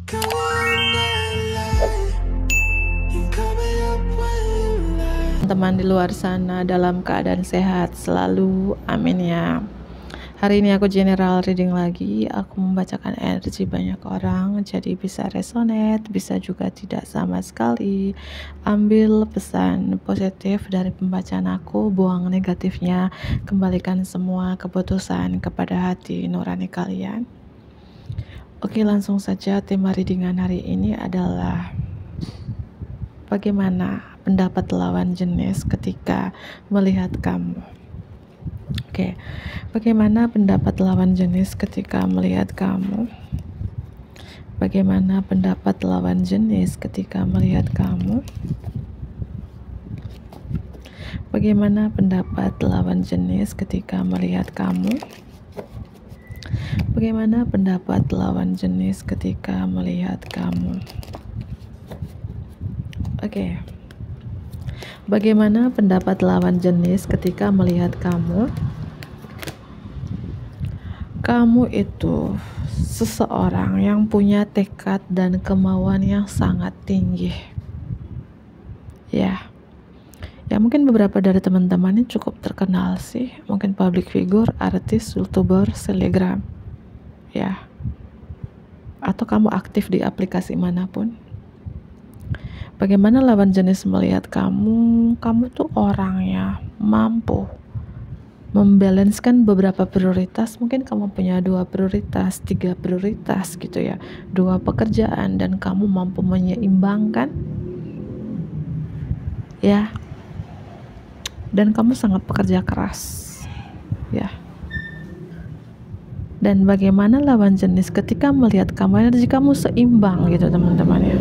Teman di luar sana dalam keadaan sehat selalu, amin ya. Hari ini aku general reading lagi. Aku membacakan energi banyak orang, jadi bisa resonate, bisa juga tidak sama sekali. Ambil pesan positif dari pembacaan aku, buang negatifnya, kembalikan semua keputusan kepada hati nurani kalian. Oke, langsung saja. Tema readingan hari ini adalah bagaimana pendapat lawan jenis ketika melihat kamu. Oke, bagaimana pendapat lawan jenis ketika melihat kamu? Bagaimana pendapat lawan jenis ketika melihat kamu? Bagaimana pendapat lawan jenis ketika melihat kamu? Bagaimana pendapat lawan jenis ketika melihat kamu? Oke. Bagaimana pendapat lawan jenis ketika melihat kamu? Kamu itu seseorang yang punya tekad dan kemauan yang sangat tinggi. Ya mungkin beberapa dari teman-teman ini cukup terkenal sih. Mungkin public figure, artis, youtuber, selebgram. Ya. Atau kamu aktif di aplikasi manapun. Bagaimana lawan jenis melihat kamu? Kamu tuh orangnya mampu membalanskan beberapa prioritas. Mungkin kamu punya 2 prioritas, 3 prioritas gitu ya, 2 pekerjaan, dan kamu mampu menyeimbangkan ya. Dan kamu sangat pekerja keras ya. Dan bagaimana lawan jenis ketika melihat kamu, energi kamu seimbang gitu teman-teman ya.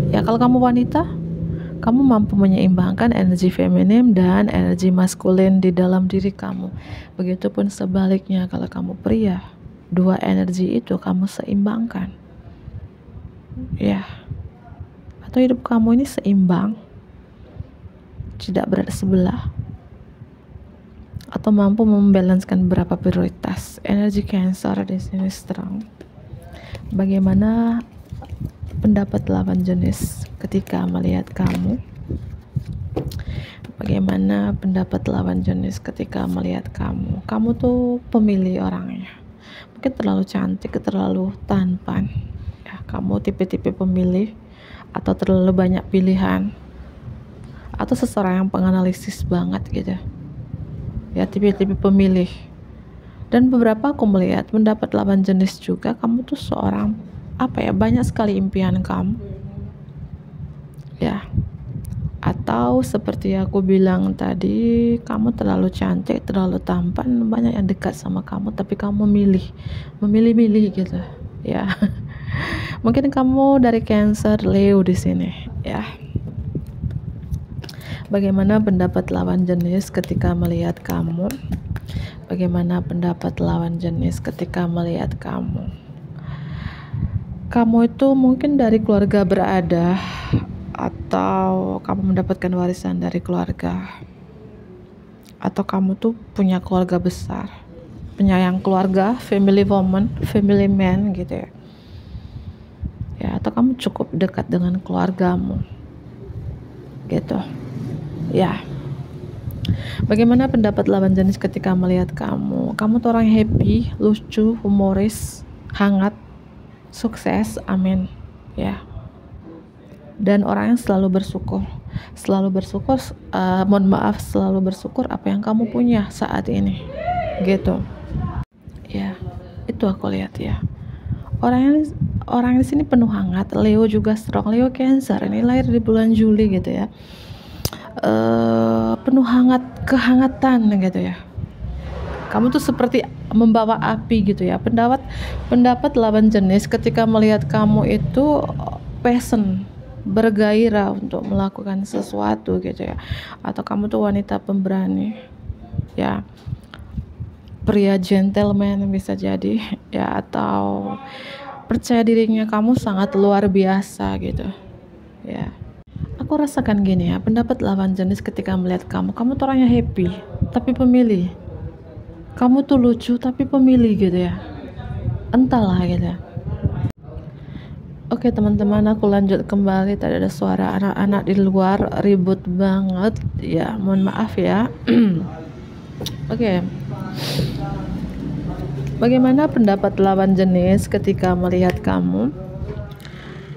Ya, kalau kamu wanita, kamu mampu menyeimbangkan energi feminim dan energi maskulin di dalam diri kamu. Begitupun sebaliknya kalau kamu pria, 2 energi itu kamu seimbangkan. Ya. Atau hidup kamu ini seimbang, tidak berada sebelah, atau mampu membalanskan beberapa prioritas. Energi Cancer di sini strong. Bagaimana pendapat lawan jenis ketika melihat kamu? Bagaimana pendapat lawan jenis ketika melihat kamu? Kamu tuh pemilih orangnya. Mungkin terlalu cantik, terlalu tampan. Ya, kamu tipe-tipe pemilih, atau terlalu banyak pilihan, atau seseorang yang penganalisis banget gitu. Ya, tipe-tipe pemilih. Dan beberapa aku melihat pendapat lawan jenis juga, kamu tuh seorang banyak sekali impian kamu ya. Atau seperti aku bilang tadi, kamu terlalu cantik, terlalu tampan, banyak yang dekat sama kamu, tapi kamu memilih gitu ya. Mungkin kamu dari Cancer, Leo di sini ya. Bagaimana pendapat lawan jenis ketika melihat kamu? Bagaimana pendapat lawan jenis ketika melihat kamu? Kamu itu mungkin dari keluarga berada, atau kamu mendapatkan warisan dari keluarga, atau kamu tuh punya keluarga besar, penyayang keluarga, family woman, family man gitu ya. Ya, atau kamu cukup dekat dengan keluargamu gitu ya. Bagaimana pendapat lawan jenis ketika melihat kamu? Kamu tuh orang happy, lucu, humoris, hangat, sukses, amin ya. Dan orang yang selalu bersyukur, selalu bersyukur apa yang kamu punya saat ini gitu ya. Itu aku lihat ya. Orang di sini penuh hangat. Leo juga strong. Leo Cancer ini lahir di bulan Juli gitu ya. Penuh kehangatan gitu ya. Kamu tuh seperti membawa api gitu ya. Pendapat lawan jenis ketika melihat kamu itu passion, bergairah untuk melakukan sesuatu gitu ya. Atau kamu tuh wanita pemberani ya, pria gentleman bisa jadi ya, atau percaya dirinya kamu sangat luar biasa gitu ya. Aku rasakan gini ya, pendapat lawan jenis ketika melihat kamu tuh orangnya happy tapi pemilih. Kamu tuh lucu tapi pemilih gitu ya, entahlah gitu ya. Oke teman-teman, aku lanjut kembali. Tadi ada suara anak-anak di luar ribut banget ya, mohon maaf ya. Oke, bagaimana pendapat lawan jenis ketika melihat kamu?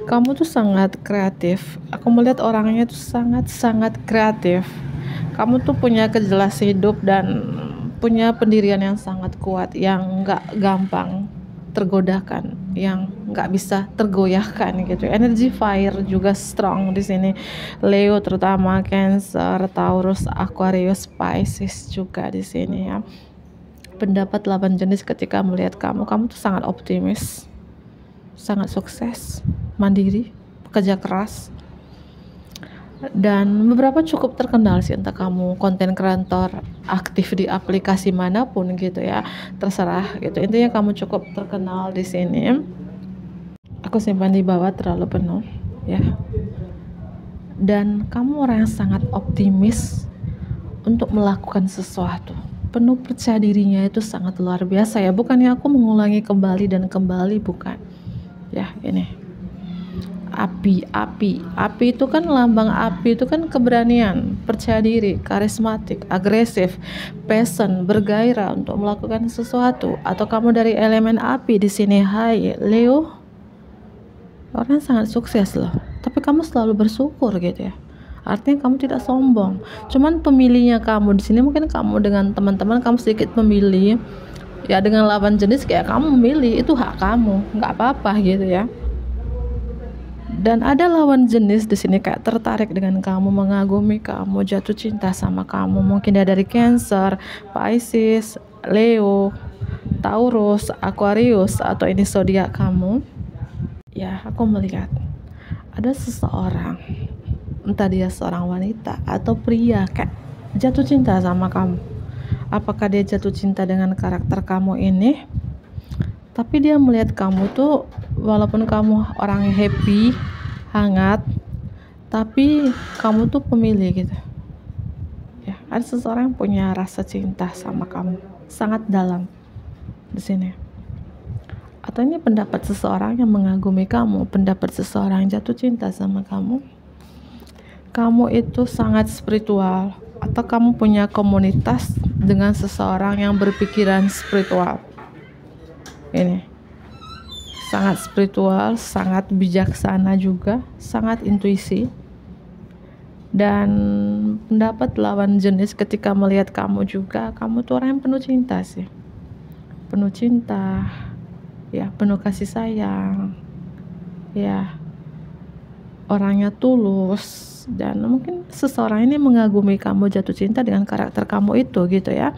Kamu tuh sangat kreatif. Aku melihat orangnya tuh sangat-sangat kreatif. Kamu tuh punya kejelas hidup dan punya pendirian yang sangat kuat, yang nggak gampang tergodakan, yang nggak bisa tergoyahkan gitu. Energi fire juga strong di sini. Leo terutama, Cancer, Taurus, Aquarius, Pisces juga di sini ya. Pendapat lawan jenis ketika melihat kamu tuh sangat optimis, sangat sukses, mandiri, pekerja keras, dan beberapa cukup terkenal sih, entah kamu konten kreator aktif di aplikasi manapun gitu ya, terserah gitu, intinya kamu cukup terkenal di sini. Aku simpan di bawah terlalu penuh ya. Dan kamu orang yang sangat optimis untuk melakukan sesuatu, penuh percaya dirinya itu sangat luar biasa ya. Bukannya aku mengulangi kembali dan kembali, bukan ya. Ini api itu kan, lambang api itu kan keberanian, percaya diri, karismatik, agresif, passion, bergairah untuk melakukan sesuatu. Atau kamu dari elemen api di sini. Hai Leo, orang sangat sukses loh, tapi kamu selalu bersyukur gitu ya. Artinya kamu tidak sombong. Cuman pemilihnya kamu di sini, mungkin kamu dengan teman-teman kamu sedikit memilih ya, dengan lawan jenis kayak kamu memilih, itu hak kamu, nggak apa-apa gitu ya. Dan ada lawan jenis di sini kayak tertarik dengan kamu, mengagumi kamu, jatuh cinta sama kamu. Mungkin dia dari Cancer, Pisces, Leo, Taurus, Aquarius, atau ini zodiak kamu. Ya, aku melihat ada seseorang, entah dia seorang wanita atau pria, kayak jatuh cinta sama kamu. Apakah dia jatuh cinta dengan karakter kamu ini? Tapi dia melihat kamu tuh, walaupun kamu orang yang happy, hangat, tapi kamu tuh pemilih gitu ya. Ada seseorang yang punya rasa cinta sama kamu sangat dalam di sini. Atau ini pendapat seseorang yang mengagumi kamu, pendapat seseorang yang jatuh cinta sama kamu. Kamu itu sangat spiritual, atau kamu punya komunitas dengan seseorang yang berpikiran spiritual. Ini sangat spiritual, sangat bijaksana juga, sangat intuisi. Dan pendapat lawan jenis ketika melihat kamu juga, kamu tuh orang yang penuh cinta sih, penuh cinta ya, penuh kasih sayang ya, orangnya tulus. Dan mungkin seseorang ini mengagumi kamu, jatuh cinta dengan karakter kamu itu gitu ya.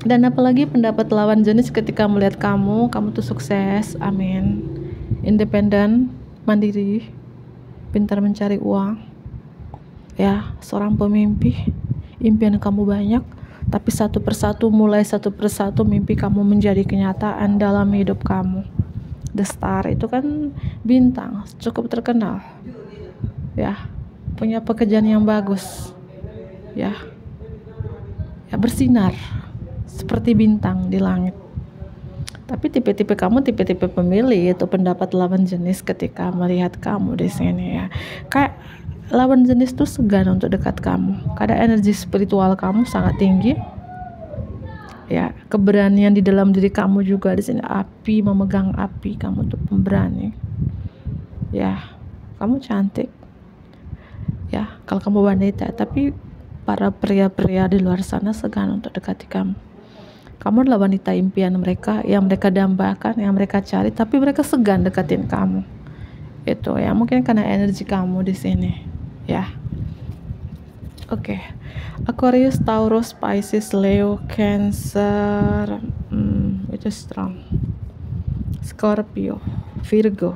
Dan apalagi pendapat lawan jenis ketika melihat kamu tuh sukses, amin, independen, mandiri, pintar mencari uang ya, seorang pemimpi. Impian kamu banyak, tapi satu persatu mimpi kamu menjadi kenyataan dalam hidup kamu. The Star itu kan bintang, cukup terkenal ya, punya pekerjaan yang bagus ya, bersinar seperti bintang di langit. Tapi tipe-tipe kamu tipe-tipe pemilih, itu pendapat lawan jenis ketika melihat kamu di sini ya. Kayak lawan jenis tuh segan untuk dekat kamu, karena energi spiritual kamu sangat tinggi ya. Keberanian di dalam diri kamu juga di sini, api, memegang api, kamu tuh pemberani ya. Kamu cantik ya kalau kamu wanita, tapi para pria-pria di luar sana segan untuk dekati kamu. Kamu adalah wanita impian mereka, yang mereka dambakan, yang mereka cari, tapi mereka segan deketin kamu. Itu ya, mungkin karena energi kamu di sini ya. Oke. Aquarius, Taurus, Pisces, Leo, Cancer, itu strong. Scorpio, Virgo,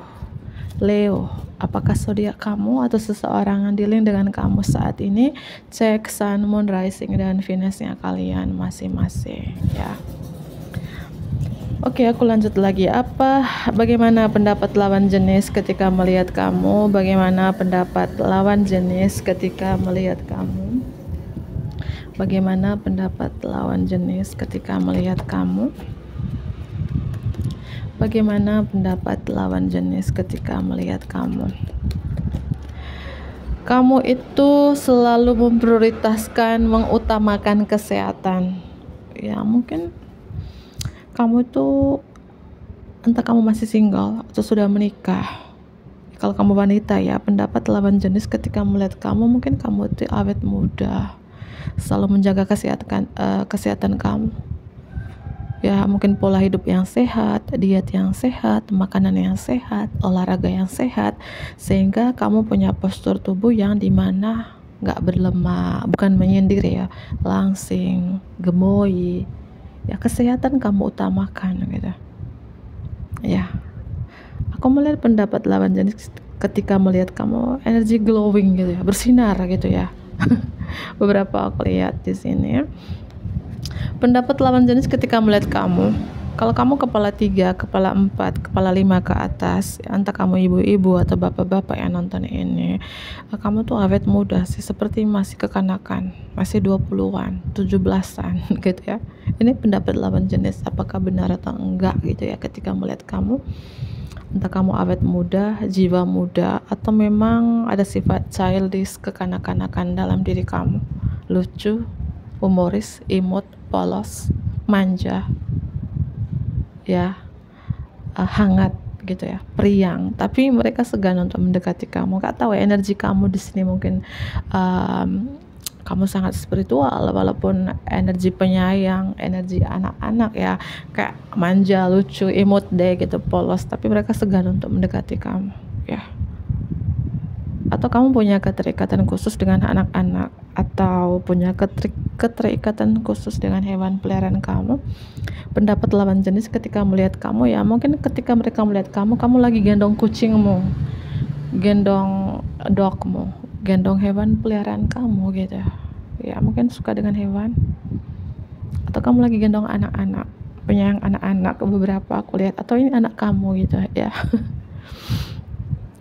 Leo, apakah zodiak kamu atau seseorang yang dealing dengan kamu saat ini? Cek Sun, Moon, Rising, dan Venusnya kalian masing-masing ya. Oke, aku lanjut lagi. Bagaimana pendapat lawan jenis ketika melihat kamu? Bagaimana pendapat lawan jenis ketika melihat kamu? Bagaimana pendapat lawan jenis ketika melihat kamu? Bagaimana pendapat lawan jenis ketika melihat kamu? Kamu itu selalu memprioritaskan, mengutamakan kesehatan. Ya, mungkin kamu itu entah kamu masih single atau sudah menikah. Kalau kamu wanita ya, pendapat lawan jenis ketika melihat kamu, mungkin kamu itu awet muda, selalu menjaga kesehatan kamu. Ya, mungkin pola hidup yang sehat, diet yang sehat, makanan yang sehat, olahraga yang sehat, sehingga kamu punya postur tubuh yang dimana nggak berlemak, bukan menyindir ya, langsing, gemoy. Ya, kesehatan kamu utamakan gitu. Ya, aku melihat pendapat lawan jenis ketika melihat kamu energi glowing gitu ya, bersinar gitu ya. Beberapa aku lihat di sini ya. Pendapat lawan jenis ketika melihat kamu, kalau kamu kepala 3, kepala 4, kepala 5 ke atas, entah kamu ibu-ibu atau bapak-bapak yang nonton ini, kamu tuh awet muda sih, seperti masih kekanakan, masih 20-an, 17-an gitu ya. Ini pendapat lawan jenis, apakah benar atau enggak gitu ya ketika melihat kamu. Entah kamu awet muda, jiwa muda, atau memang ada sifat childish, kekanak-kanakan dalam diri kamu. Lucu, humoris, imut, polos, manja, ya, hangat gitu ya, periang. Tapi mereka segan untuk mendekati kamu. Gak tahu ya, energi kamu di sini mungkin kamu sangat spiritual, walaupun energi penyayang, energi anak-anak ya, kayak manja, lucu, imut deh gitu, polos. Tapi mereka segan untuk mendekati kamu ya. Atau kamu punya keterikatan khusus dengan anak-anak, atau punya keterikatan khusus dengan hewan peliharaan kamu. Pendapat lawan jenis ketika melihat kamu ya, mungkin ketika mereka melihat kamu lagi gendong kucingmu, gendong dogmu, gendong hewan peliharaan kamu gitu ya, mungkin suka dengan hewan. Atau kamu lagi gendong anak-anak, penyayang anak-anak, beberapa aku lihat, atau ini anak kamu gitu ya.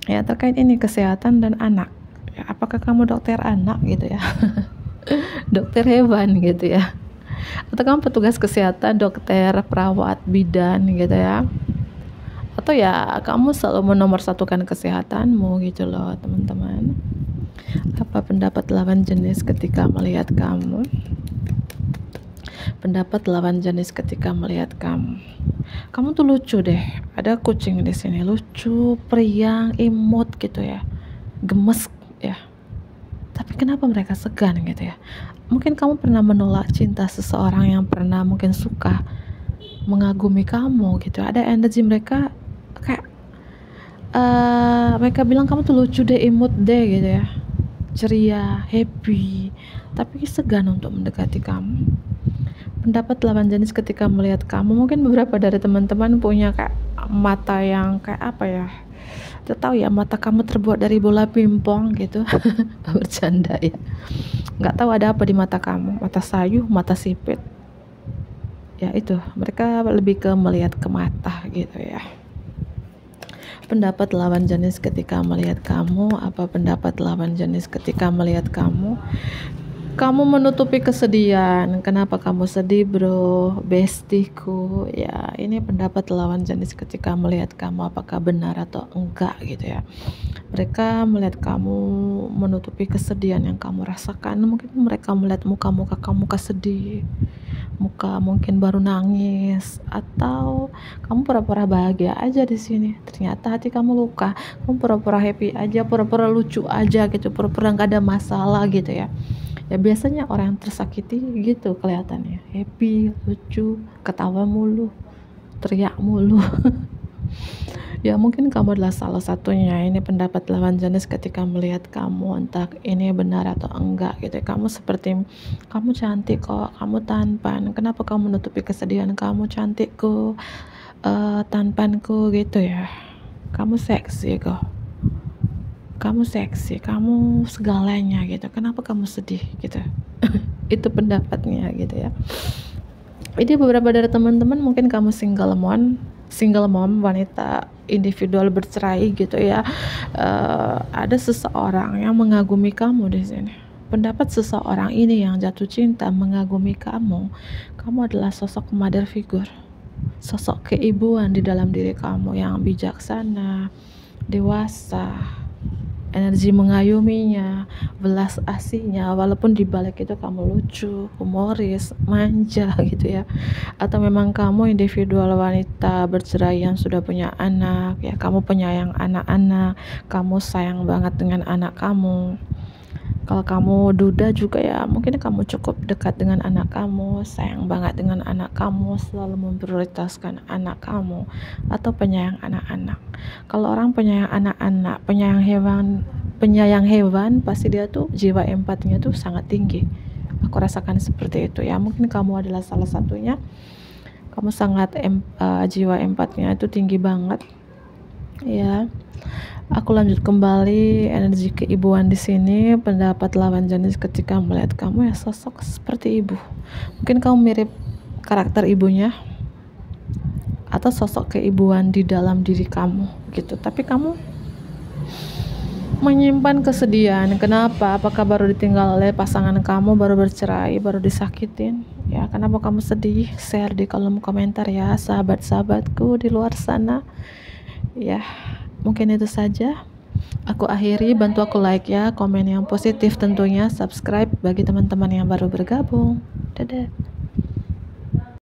Ya, terkait ini kesehatan dan anak ya, apakah kamu dokter anak gitu ya? Dokter hewan gitu ya, atau kamu petugas kesehatan, dokter, perawat, bidan gitu ya, atau ya kamu selalu menomorsatukan kesehatanmu gitu loh teman-teman. Apa pendapat lawan jenis ketika melihat kamu? Pendapat lawan jenis ketika melihat kamu, kamu tuh lucu deh, ada kucing di sini, lucu, periang, imut gitu ya, gemes ya. Tapi kenapa mereka segan gitu ya? Mungkin kamu pernah menolak cinta seseorang yang pernah mungkin suka, mengagumi kamu gitu. Ada energi mereka kayak mereka bilang kamu tuh lucu deh, imut deh gitu ya, ceria, happy, tapi segan untuk mendekati kamu. Pendapat lawan jenis ketika melihat kamu, mungkin beberapa dari teman-teman punya kayak mata yang kayak apa ya, tidak tahu ya, mata kamu terbuat dari bola pingpong gitu. Bercanda ya, nggak tahu ada apa di mata kamu, mata sayu, mata sipit ya. Itu mereka lebih ke melihat ke mata gitu ya. Pendapat lawan jenis ketika melihat kamu, apa pendapat lawan jenis ketika melihat kamu? Kamu menutupi kesedihan. Kenapa kamu sedih bro, bestiku? Ya, ini pendapat lawan jenis ketika melihat kamu, apakah benar atau enggak gitu ya. Mereka melihat kamu menutupi kesedihan yang kamu rasakan. Mungkin mereka melihat muka-muka kamu kesedih, muka mungkin baru nangis, atau kamu pura-pura bahagia aja di sini. Ternyata hati kamu luka. Kamu pura-pura happy aja, pura-pura lucu aja gitu, pura-pura nggak ada masalah gitu ya. Ya biasanya orang yang tersakiti gitu kelihatannya, happy, lucu, ketawa mulu, teriak mulu. Ya mungkin kamu adalah salah satunya. Ini pendapat lawan jenis ketika melihat kamu, entah ini benar atau enggak gitu. Kamu seperti, kamu cantik kok, kamu tampan, kenapa kamu menutupi kesedihan kamu, cantikku, tampanku gitu ya. Kamu seksi kok, kamu seksi, kamu segalanya gitu, kenapa kamu sedih gitu. Itu pendapatnya gitu ya. Ini beberapa dari teman-teman, mungkin kamu single mom, wanita individual bercerai gitu ya. Ada seseorang yang mengagumi kamu di sini. Pendapat seseorang ini yang jatuh cinta, mengagumi kamu adalah sosok mother figure sosok keibuan di dalam diri kamu yang bijaksana, dewasa, energi mengayominya, belas asihnya, walaupun di balik itu kamu lucu, humoris, manja gitu ya. Atau memang kamu individual wanita bercerai yang sudah punya anak ya, kamu penyayang anak-anak, kamu sayang banget dengan anak kamu. Kalau kamu duda juga ya, mungkin kamu cukup dekat dengan anak kamu, sayang banget dengan anak kamu, selalu memprioritaskan anak kamu, atau penyayang anak-anak. Kalau orang penyayang anak-anak, penyayang hewan, pasti dia tuh jiwa empatinya tuh sangat tinggi. Aku rasakan seperti itu ya. Mungkin kamu adalah salah satunya. Kamu sangat jiwa empatinya itu tinggi banget. Ya. Aku lanjut kembali energi keibuan di sini. Pendapat lawan jenis ketika melihat kamu ya sosok seperti ibu. Mungkin kamu mirip karakter ibunya atau sosok keibuan di dalam diri kamu gitu. Tapi kamu menyimpan kesedihan. Kenapa? Apakah baru ditinggal oleh pasangan kamu, baru bercerai, baru disakitin? Ya, kenapa kamu sedih? Share di kolom komentar ya, sahabat-sahabatku di luar sana. Ya, mungkin itu saja. Aku akhiri, bantu aku like ya, komen yang positif tentunya, subscribe bagi teman-teman yang baru bergabung. Dadah.